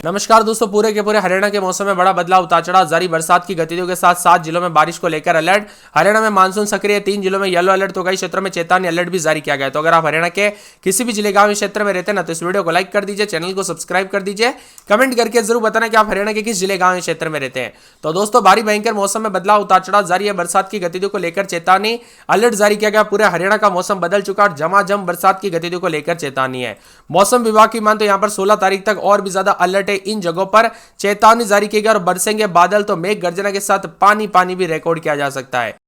नमस्कार दोस्तों, पूरे के पूरे हरियाणा के मौसम में बड़ा बदलाव, उतार चढ़ाव जारी, बरसात की गतिविधियों के साथ 7 जिलों में बारिश को लेकर अलर्ट। हरियाणा में मानसून सक्रिय, 3 जिलों में येलो अलर्ट तो कई क्षेत्रों में चेतावनी अलर्ट भी जारी किया गया। तो अगर आप हरियाणा के किसी भी जिले गांव क्षेत्र में रहते हैं ना, तो इस वीडियो को लाइक कर दीजिए, चैनल को सब्सक्राइब कर दीजिए, कमेंट करके जरूर बताना कि आप हरियाणा के किस जिले गांव क्षेत्र में रहते हैं। तो दोस्तों, भारी भयंकर मौसम में बदलाव, उतार चढ़ाव जारी है, बरसात की गतिविधियों को लेकर चेतावनी अलर्ट जारी किया गया। पूरे हरियाणा का मौसम बदल चुका और झमाझम बरसात की गतिविधियों को लेकर चेतावनी है। मौसम विभाग की मान तो यहां पर 16 तारीख तक और भी ज्यादा अलर्ट है। इन जगहों पर चेतावनी जारी की गई और बरसेंगे बादल, तो मेघ गर्जना के साथ पानी भी रिकॉर्ड किया जा सकता है।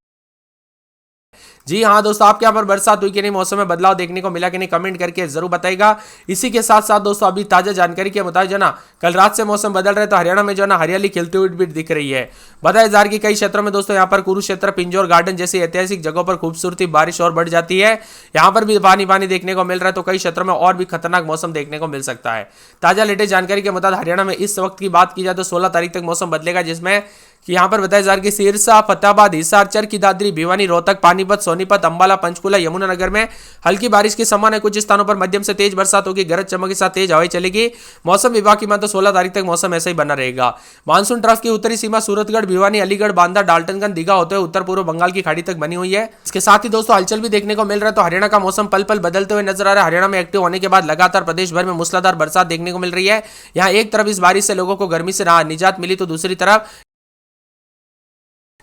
जी हाँ दोस्तों, आपके यहाँ पर बरसात हुई कि नहीं, मौसम में बदलाव देखने को मिला कि नहीं, कमेंट करके जरूर बताइएगा। इसी के साथ साथ दोस्तों, अभी ताजा जानकारी के मुताबिक जो ना कल रात से मौसम बदल रहा है, तो हरियाणा में जो ना हरियाली खिलती हुई भी दिख रही है। बताया जा रहा है कि कई क्षेत्रों में दोस्तों यहाँ पर कुरुक्षेत्र, पिंजौर गार्डन जैसी ऐतिहासिक जगहों पर खूबसूरती बारिश और बढ़ जाती है। यहाँ पर भी पानी देखने को मिल रहा है, तो कई क्षेत्रों में और भी खतरनाक मौसम देखने को मिल सकता है। ताजा लेटेस्ट जानकारी के मुताबिक हरियाणा में इस वक्त की बात की जाए तो 16 तारीख तक मौसम बदलेगा, जिसमें कि यहां पर बताया जा रहा है कि सिरसा, फतेहाबाद, हिसार, चरखी दादरी, भिवानी, रोहतक, पानीपत, सोनीपत, अंबाला, पंचकुला, यमुनानगर में हल्की बारिश की संभावना है। कुछ स्थानों पर मध्यम से तेज बरसात होगी, गरज चमक के साथ तेज हवाएं चलेगी। मौसम विभाग की मान तो 16 तारीख तक मौसम ऐसा ही बना रहेगा। मानसून ट्रफ की उत्तरी सीमा सूरतगढ़, भिवानी, अलीगढ़, बांदा, डाल्टनगंज, दीघा होते हुए उत्तर पूर्व बंगाल की खाड़ी तक बनी हुई है। इसके साथ ही दोस्तों हलचल भी देखने को मिल रहा है। तो हरियाणा का मौसम पल पल बदलते हुए नजर आ रहा है। हरियाणा में एक्टिव होने के बाद लगातार प्रदेश भर में मूसलाधार बरसात देखने को मिल रही है। यहाँ एक तरफ इस बारिश से लोगों को गर्मी से निजात मिली, तो दूसरी तरफ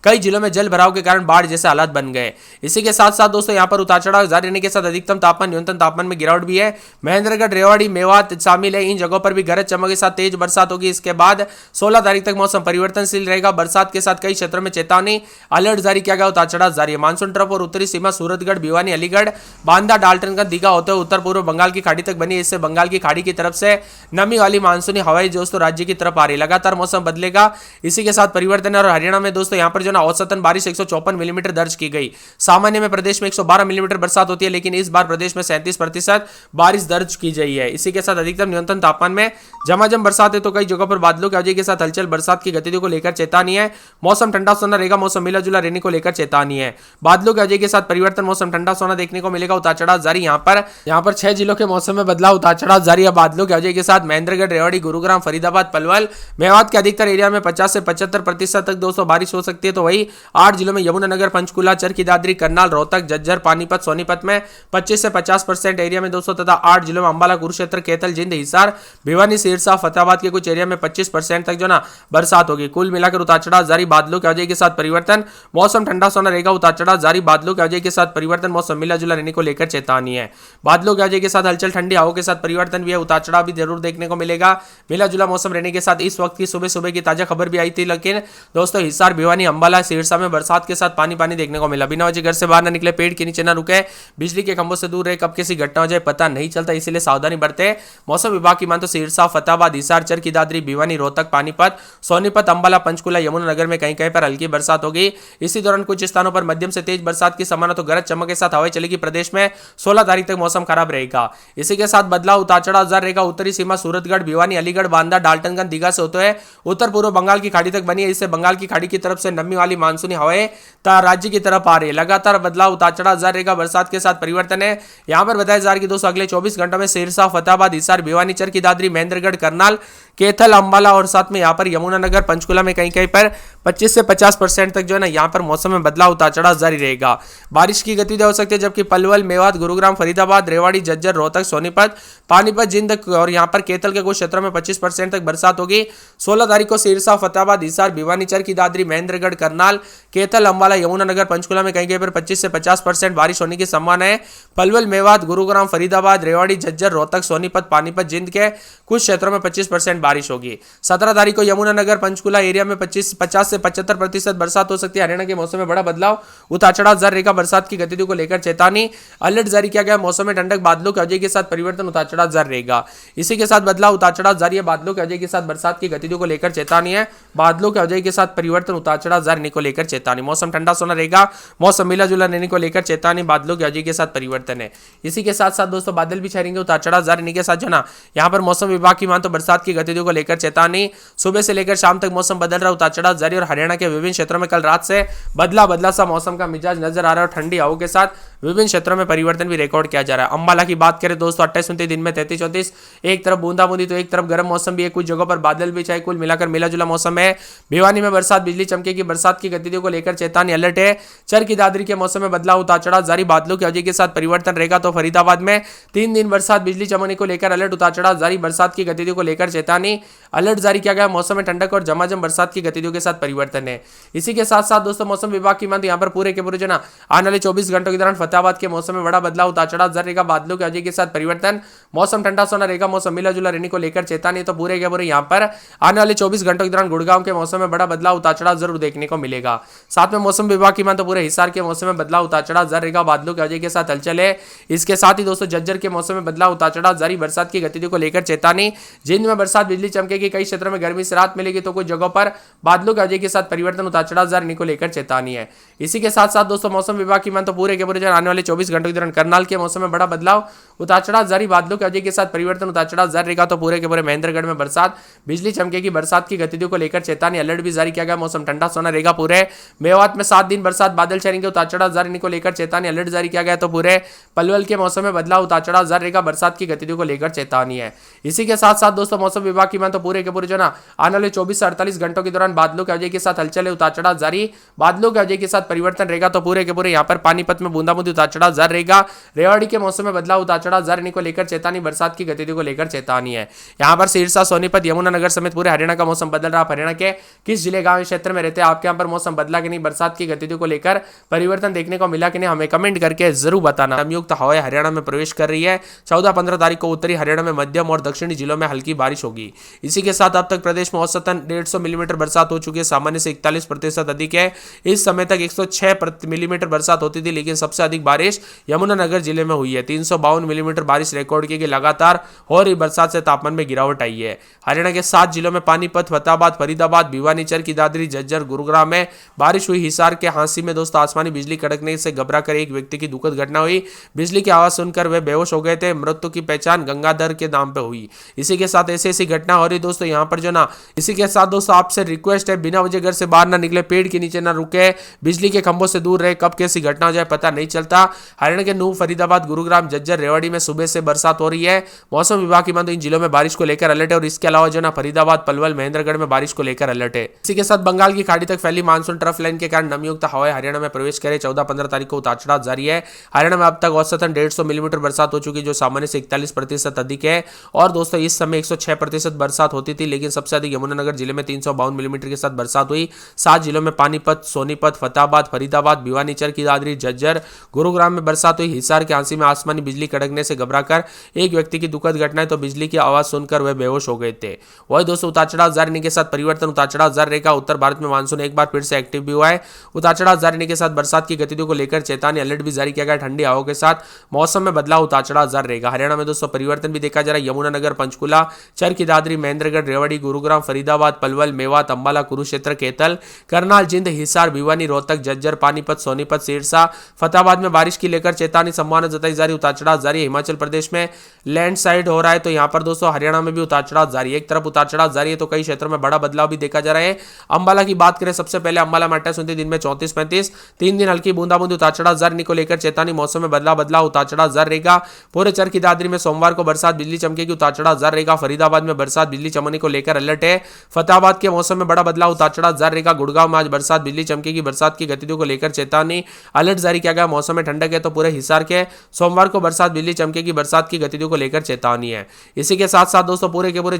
कई जिलों में जल भराव के कारण बाढ़ जैसे हालात बन गए। इसी के साथ साथ दोस्तों यहाँ पर उतार चढ़ाव जारी रहने के साथ अधिकतम तापमान, न्यूनतम तापमान में गिरावट भी है। महेंद्रगढ़, रेवाड़ी, मेवात शामिल है। इन जगहों पर भी गरज चमक के साथ तेज बरसात होगी। इसके बाद 16 तारीख तक मौसम परिवर्तनशील रहेगा। बरसात के साथ कई क्षेत्रों में चेतावनी अलर्ट जारी किया गया। उतार चढ़ाव जारी है। मानसून ट्रफ और उत्तरी सीमा सूरतगढ़, भिवानी, अलीगढ़, बांदा, डाल्टनगंज, दीघा होते हुए उत्तर पूर्व बंगाल की खाड़ी तक बनी है। इससे बंगाल की खाड़ी की तरफ से नमी वाली मानसूनी हवाई दोस्तों राज्य की तरफ आ रही है। लगातार मौसम बदलेगा, इसी के साथ परिवर्तन है। और हरियाणा में दोस्तों यहाँ पर जो ना औसतन बारिश 154 मिलीमीटर दर्ज की गई। सामान्य में प्रदेश में 112 मिलीमीटर बरसात होती है, लेकिन इस बार प्रदेश में 37% बारिश दर्ज की गई है। इसी के साथ अधिकतम न्यूनतम तापमान में झमाझम बरसात है, तो कई जगहों पर बादलों की वजह के साथ हलचल, बरसात की गतिविधियों को लेकर चेतावनी है। मौसम ठंडा सोना रहेगा, मौसम मिला जुला रहने को लेकर चेतावनी है। बादलों की वजह के साथ परिवर्तन, मौसम ठंडा सोना देखने को मिलेगा। उतार चढ़ाव जारी। यहाँ पर 6 जिलों के मौसम में बदलाव, उतार चढ़ाव जारी है। बादलों की वजह के साथ महेंद्रगढ़, रेवाड़ी, गुरुग्राम, फरीदाबाद, पलवल, मेवात के अधिकतर एरिया में 50 से 75% तक दोस्तों बारिश हो सकती है। तो वही 8 जिलों में यमुनानगर, पंचकुला, चरखी दादरी, करनाल, रोहतक, झज्जर, पानीपत, सोनीपत में 25 से 50% एरिया में दोस्तों तथा 8 जिलों में अंबाला, कुरुक्षेत्र, कैथल, जिंद, हिसार, भिवानी, सिरसा, फतेहाबाद के कुछ एरिया में 25% तक जो ना बरसात होगी। कुल मिलाकर उतार चढ़ाव जारी। बादलों की वजह के साथ परिवर्तन, मौसम ठंडा सोना रहेगा। उतार चढ़ाव जारी। बादलों की वजह के साथ परिवर्तन, मौसम मिला जुला रहने को लेकर चेतावनी है। बादलों की वजह के साथ हलचल, ठंडी हवाओं के साथ परिवर्तन भी है। उतार चढ़ाव भी जरूर देखने को मिलेगा। मिला जुला मौसम रहने के साथ इस वक्त की सुबह की ताजा खबर भी आई थी, लेकिन दोस्तों हिसार, भिवानी, अंबाला, सिरसा में बरसात के साथ पानी देखने को मिला। बिना वजह घर से बाहर न निकले, पेड़ के नीचे न रुके, बिजली के खंभों से दूर रहे, कब कैसी घटना हो जाए पता नहीं चलता, इसलिए सावधानी बरते। मौसम विभाग की मान तो सिरसा, फतेहाबाद, हिसार, चरखी दादरी, भिवानी, रोहतक, पानीपत, सोनीपत, अंबाला, पंचकुला, यमुनानगर में कहीं कहीं पर हल्की बरसात होगी। इसी दौरान कुछ स्थानों पर मध्यम से तेज बरसात की संभावना, तो गरज चमक के साथ हवाएं चलेगी। प्रदेश में 16 तारीख तक मौसम खराब रहेगा। इसी के साथ बदलाव, उतार चढ़ाव जारी रहेगा। उत्तरी सीमा सूरतगढ़, भिवानी, अलीगढ़, बांदा, डाल्टनगंज, दीघा से होते हुए उत्तर पूर्व बंगाल की खाड़ी तक बनी है। इससे बंगाल की खाड़ी की तरफ से नमी वाली मानसूनी हवाएं राज्य की तरफ आ रही है। लगातार बदलाव, उतार चढ़ाव जारी रहेगा। बरसात के साथ परिवर्तन है। यहां पर बताया जा रहा है कि दोस्तों अगले 24 घंटों में सिरसा, फतेहाबाद, हिसार, भिवानी, चरखी दादरी, महेंद्रगढ़, करनाल, कैथल, अंबाला और साथ में यहां पर यमुनानगर, पंचकुला में कहीं कहीं पर 25 से 50% तक जो है ना यहां पर मौसम में बदलाव, उतार चढ़ाव जारी रहेगा। बारिश की गतिविधि हो सकती है, जबकि पलवल, मेवात, गुरुग्राम, फरीदाबाद, रेवाड़ी, झज्जर, रोहतक, सोनीपत, पानीपत, जिंद और यहां पर कैथल के कुछ क्षेत्रों में 25% तक बरसात होगी। 16 तारीख को सिरसा, फतेहाबाद, हिसार, भिवानी, चरखी दादरी, महेंद्रगढ़, करनाल, कैथल, अंबाला, यमुनानगर, पंचकुला में कहीं कहीं पर 25 से 50% बारिश होने की संभावना है। पलवल, मेवात, गुरुग्राम, फरीदाबाद, रेवाड़ी, झज्जर, रोहतक, सोनीपत, पानीपत, जिंद के कुछ क्षेत्रों में 25% बारिश होगी। 17 तारीख को यमुनानगर, पंचकुला एरिया में 50 से 75% बरसात हो सकती है। हरियाणा के मौसम में बड़ा बदलाव, उतार चढ़ाव जारी रहेगा। बरसात की गतिविधियों को लेकर चेतावनी अलर्ट जारी किया गया। मौसम में ठंडक, बादलों की वजह के साथ परिवर्तन, उतार चढ़ाव जारी रहेगा। इसी के साथ बदलाव, उतार चढ़ाव जारी है। बादलों की वजह के साथ बरसात की गतिविधियों को लेकर चेतावनी है। बादलों की वजह के साथ परिवर्तन, उतार चढ़ाव जारी रहने को लेकर चेतावनी। मौसम ठंडा सोना रहेगा, मौसम मिला जुला रहने को लेकर चेतावनी, बादलों की अवधि के साथ परिवर्तन है। इसी के साथ साथ दोस्तों बादल भी छाएंगे, उतार चढ़ाव जारी रहने के साथ जो ना यहाँ पर मौसम विभाग की मान तो बरसात की गतिविधियों को लेकर चेतावनी। सुबह से लेकर शाम तक मौसम बदल रहा, उतार चढ़ाव जारी। और हरियाणा के विभिन्न क्षेत्रों में कल रात से बदला बदला सा मौसम का मिजाज नजर आ रहा है और ठंडी हवाओं के साथ विभिन्न क्षेत्रों में परिवर्तन भी रिकॉर्ड किया जा रहा है। अंबाला की बात करें दोस्तों 28-29 दिन में 33-34, एक तरफ बूंदाबूंदी तो एक तरफ गर्म मौसम भी है, कुछ जगहों पर बादल भी छाए, कुल मिलाकर मिला जुला मौसम है। भिवानी में बरसात, बिजली चमकेगी, बरसात की गतिविधियों को लेकर चेतावनी अलर्ट है। चरखी दादरी के मौसम में बदलाव, उतार चढ़ाव जारी, बादलों की अवधि के साथ परिवर्तन रहेगा। तो फरीदाबाद में 3 दिन बरसात, बिजली चमकने को लेकर अलर्ट, उतार चढ़ाव जारी, बरसात की गतिविधियों को लेकर चेतावनी अलर्ट जारी किया गया। मौसम में ठंडक और झमाझम बरसात की गतिविधियों के साथ परिवर्तन है। इसी के साथ साथ दोस्तों मौसम विभाग की मानते यहाँ पर पूरे के पूरे जो ना आने वाले 24 घंटों के दौरान फतेहाबाद के मौसम में बड़ा बदलाव, उतार चढ़ाव जारी रहेगा, बादलों की अवधि के साथ परिवर्तन, मौसम ठंडा सोना रहेगा, मौसम मिला जुला रहने को लेकर चेतावनी। तो पूरे के पूरे यहाँ पर आने वाले 24 घंटों के दौरान गुड़गांव के मौसम में बड़ा बदलाव, उतार चढ़ाव जरूर देखने को मिलेगा। साथ में मौसम विभाग की मान तो पूरे हिसार के मौसम में बदलाव, उतार चढ़ाव जारी रहेगा, बादलों की अवधि के साथ हलचल है। इसके साथ ही दोस्तों झज्जर के मौसम में बदलाव, उतार चढ़ाव जारी, बरसात की गतिविधियों को लेकर चेतावनी। जिन में बरसात, बिजली चमकेगी, कई क्षेत्रों में गर्मी से राहत मिलेगी, तो कुछ जगहों पर बादलों की अवधि के साथ परिवर्तन, उतार चढ़ाव जारी को लेकर चेतावनी है। इसी के साथ साथ दोस्तों मौसम विभाग की मान तो पूरे के पूरे आने वाले 24 घंटों के दौरान करनाल के मौसम में बड़ा बदलाव, उतार चढ़ाव जारी, बादलों की अवधि के साथ परिवर्तन, उतार चढ़ाव जारी रहेगा। तो पूरे के पूरे महेंद्रगढ़ में बरसात, बिजली चमकेगी, बरसात की गतिविधियों को लेकर चेतावनी अलर्ट भी जारी किया गया। मौसम ठंडा सोना रहेगा। पूरे मेवात में 7 दिन बरसात, बादल छाएंगे, उतार चढ़ाव जारी को लेकर चेतावनी अलर्ट जारी किया गया। तो पूरे पलवल के मौसम में बदलाव, उतार चढ़ाव जारी रहेगा, बरसात की गतिविधियों को लेकर चेतावनी है। इसी के साथ साथ दोस्तों मौसम विभाग की मान तो पूरे के पूरे जो ना आने वाले 24 से 48 घंटों के दौरान बादलों की अवधि के साथ हलचल है, उतार चढ़ाव जारी, बादलों की अवधि के साथ परिवर्तन रहेगा। तो पूरे के पूरे यहाँ पर पानीपत में बूंदाबूंदी, उतार चढ़ाव जारी रहेगा। रेवाड़ी के मौसम में बदलाव, उतार चढ़ाव जारी को लेकर चेतावनी, बरसात की गतिविधियों को लेकर चेतावनी है। यहाँ पर सिरसा, सोनीपत, यमुनानगर समेत पूरे हरियाणा का मौसम बदल रहा है। हरियाणा के किस जिले गांव क्षेत्र में रहते हैं, आपके यहाँ पर मौसम बदला कि नहीं, बरसात की गतिविधियों को लेकर परिवर्तन देखने को मिला कि नहीं, हमें कमेंट करके जरूर बताना। नमयुक्त हवाएं हरियाणा में प्रवेश कर रही है। 14-15 तारीख को उत्तरी हरियाणा में मध्यम और दक्षिणी जिलों में हल्की बारिश होगी। इसी के साथ अब तक प्रदेश में औसतन 150 मिलीमीटर बरसात हो चुकी है, सामान्य से 41% अधिक है। इस समय तक 106 मिलीमीटर बरसात होती थी, लेकिन सबसे अधिक बारिश यमुनानगर जिले में हुई है। 352 मिलीमीटर बारिश रिकॉर्ड की गई। लगातार हो रही बरसात से तापमान में गिरावट आई है। हरियाणा के 7 जिलों में पानीपत, फतेहाबाद, फरीदाबाद, भिवानी, चरखी दादरी, झज्जर, गुरुग्राम में बारिश हुई। हिसार के हांसी में दोस्तों आसमानी बिजली कड़कने से घबराकर एक व्यक्ति की दुखद घटना हुई। बिजली की आवाज सुनकर वे बेहोश हो गए थे। मृत्यु की पहचान गंगाधर के नाम पे हुई। इसी के साथ ऐसी घटना हो रही दोस्तों यहाँ पर जो ना, इसी के साथ दोस्तों आपसे रिक्वेस्ट है, बिना वजह घर से बाहर ना निकले, पेड़ के नीचे ना रुके, बिजली के खंभों से दूर रहे। कब कैसी घटना हो जाए पता नहीं चलता। हरियाणा के नूह, फरीदाबाद, गुरुग्राम, झज्जर, रेवाड़ी में सुबह से बरसात हो रही है। मौसम विभाग की मान तो इन जिलों में बारिश को लेकर अलर्ट है। और इसके अलावा जो ना फरीदाबाद, पलवल, महेंद्रगढ़ में बारिश को लेकर अलर्ट है। इसी के साथ बंगाल की खाड़ी तक फैली मानसून ट्रफ लाइन के कारण नमयुक्त हवाएं हरियाणा में प्रवेश करे। 14-15 तारीख को उतार चढ़ाव जारी है। हरियाणा में अब तक औसतन 150 मिलीमीटर बरसात हो चुकी, जो सामान्य से 41% अधिक है। और दोस्तों इस समय 106% बरसात होती थी, लेकिन सबसे अधिक यमुनानगर जिले में 352 मिलीमीटर के साथ बरसात हुई। 7 जिलों में पानीपत, सोनीपत, फतेहाबाद, फरीदाबाद, भिवानी, चरखी दादरी, झज्जर, गुरुग्राम में बरसात हुई। हिसार के हांसी में आसमानी बिजली कड़कने से घबराकर एक व्यक्ति की दुखद घटना है, तो बिजली की आवाज सुनकर वे बेहोश हो गए थे। वही दोस्तों उतार चढ़ाव जारी के साथ परिवर्तन, उतार चढ़ाव जारी रहेगा। उत्तर भारत में मानसून एक बार फिर से एक्टिव भी हुआ है। उतार चढ़ाव जारी के साथ बरसात की गतिविधियों को लेकर चेतावनी अलर्ट भी जारी किया गया। ठंडी हवाओं के साथ मौसम में बदलाव, उतार चढ़ाव जारी रहेगा। हरियाणा में दोस्तों परिवर्तन भी देखा जा रहा है। यमुनानगर, पंचकुला, चरखी दादरी, महेंद्रगढ़, रेवाड़ी, गुरुग्राम, फरीदाबाद, पलवल, मेवात, अंबाला, कुरुक्षेत्र, कैथल, करनाल, जिंद, हिसार, भिवानी, रोहतक, झज्जर, पानीपत, सोनीपत, सिरसा, फतेहाबाद में बारिश की लेकर चेतावनी, संभावना जताई जा रही। उतार चढ़ाव जारी। हिमाचल प्रदेश में लैंडस्लाइड हो रहा है, तो यहाँ पर दोस्तों हरियाणा में भी उतार चढ़ाव जारी है। एक तरफ उतार चढ़ाव जारी है तो कई क्षेत्रों में बड़ा बदलाव भी देखा जा रहा है। अंबाला की बात करें सबसे पहले, अंबाला में 28 दिन में 34-35, 3 दिन हल्की बूंदाबूंदी, उतार चढ़ाव जारी को लेकर चेतावनी। मौसम में बदलाव, उतार चढ़ाव जारी रहेगा। पूरे चरखी दादरी में सोमवार को बरसात, बिजली चमकेगी, उतार चढ़ाव जारी रहेगा। फरीदाबाद में बरसात, बिजली चमकने को लेकर अलर्ट है। फतेहाबाद के मौसम में बड़ा बदलाव, उतार चढ़ाव जारी रहेगा। गुड़गांव में आज बरसात, बिजली चमकेगी, बरसात की गतिविधियों को लेकर चेतावनी अलर्ट जारी किया गया। मौसम में ठंडक है, तो पूरे हिसार के सोमवार को बरसात, बिजली चमकेगी, बरसात की गतिविधियों को लेकर चेतावनी है। इसी के साथ साथ दोस्तों पूरे के पूरे